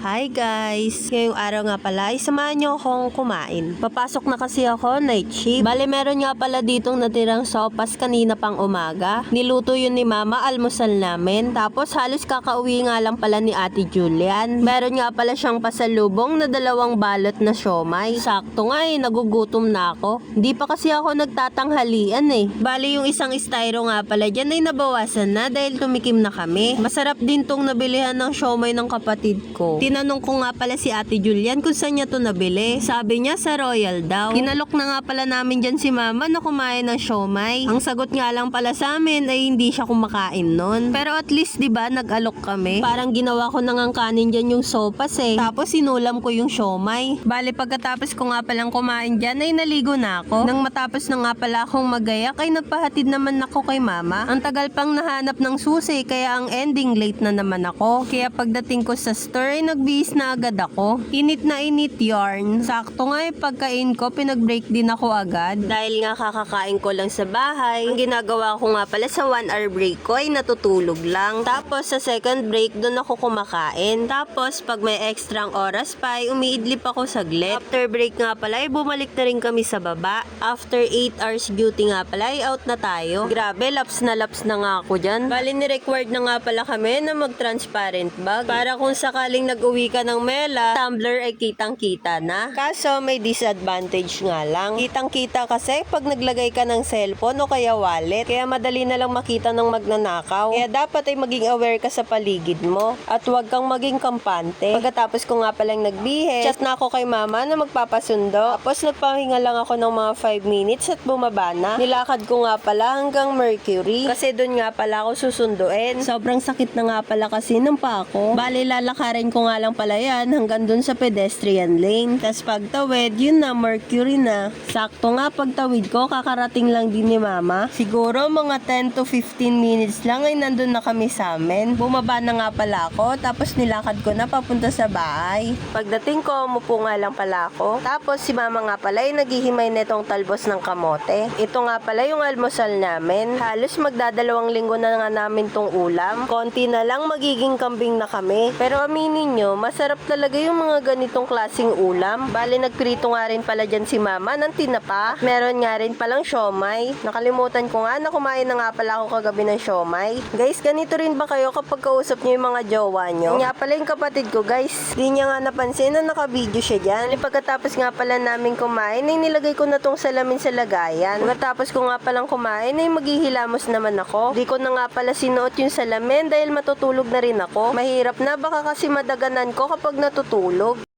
Hi guys! Ngayong araw nga pala, samahan nyo akong kumain. Papasok na kasi ako, night shift. Bale, meron nga pala ditong natirang sopas kanina pang umaga. Niluto yun ni mama, almusal namin. Tapos halos kakauwi nga lang pala ni Ate Julian. Meron nga pala siyang pasalubong na 2 balot na siomay. Sakto nga nagugutom na ako. Hindi pa kasi ako nagtatanghalian Bale, yung isang styro nga pala dyan ay nabawasan na dahil tumikim na kami. Masarap din tong nabilihan ng siomay ng kapatid ko. Tinanong ko nga pala si Ate Julian kung saan niya to nabili. Sabi niya sa Royal daw. Kinalok na nga pala namin dyan si mama na kumain ng siomay. Ang sagot nga lang pala sa amin ay hindi siya kumakain nun. Pero at least diba nag-alok kami. Parang ginawa ko na ngang kanin dyan yung sopas Tapos sinulam ko yung siomay. Bale pagkatapos ko nga palang kumain dyan ay naligo na ako. Nang matapos na nga pala akong magayak ay nagpahatid naman ako kay mama. Ang tagal pang nahanap ng susi kaya ang ending late na naman ako. Kaya pagdating ko sa store ay nagbihis na agad ako. Init na init yarn. Sakto nga pagkain ko, pinag-break din ako agad. Dahil nga kakakain ko lang sa bahay, ang ginagawa ko nga pala sa 1 hour break ko ay natutulog lang. Tapos sa second break, doon ako kumakain. Tapos pag may extrang oras pa, ay umiidlip ako saglit. After break nga pala, ay bumalik na rin kami sa baba. After 8 hours duty nga pala, ay out na tayo. Grabe, laps na nga ako dyan. Bali ni-required na nga pala kami na mag-transparent bag. Para kung sakaling nag-uwi ka ng mela, tumbler ay kitang-kita na. Kaso may disadvantage nga lang. Kitang-kita kasi pag naglagay ka ng cellphone o kaya wallet. Kaya madali na lang makita ng magnanakaw. Kaya dapat ay maging aware ka sa paligid mo. At huwag kang maging kampante. Pagkatapos ko nga palang nagbihe, chat na ako kay mama na magpapasundo. Tapos nagpahinga lang ako ng mga 5 minutes at bumaba na. Nilakad ko nga pala hanggang Mercury. Kasi doon nga pala ako susunduin. Sobrang sakit na nga pala kasi ng pa ako. Bale, lalakarin ko nga lang pala yan hanggang dun sa pedestrian lane. Tapos pagtawid, yun na, Mercury na. Sakto nga pagtawid ko, kakarating lang din ni mama. Siguro mga 10 to 15 minutes lang ay nandun na kami sa amin. Bumaba na nga pala ako, tapos nilakad ko na papunta sa bahay. Pagdating ko, umupo nga lang pala ako. Tapos si mama nga pala ay naghihimay netong talbos ng kamote. Ito nga pala yung almusal namin. Halos magdadalawang linggo na nga namin tong ulam. Konti na lang magiging kambing na kami. Pero aminin nyo, masarap talaga yung mga ganitong klaseng ulam. Bale, nagprito nga rin pala dyan si mama ng tinapa. Meron nga rin palang siomay. Nakalimutan ko nga na kumain na nga pala ako kagabi ng siomay. Guys, ganito rin ba kayo kapag kausap nyo yung mga jowa nyo? Nga pala yung kapatid ko, guys. Di niya nga napansin na naka-video siya dyan. Pagkatapos nga pala namin kumain, ay nilagay ko na tong salamin sa lagayan. Pagkatapos ko nga palang kumain, ay maghihilamos naman ako. Di ko na nga pala sinuot yung salamin dahil matutulog na rin ako. Mahirap na, baka kasi madaganan ko kapag natutulog.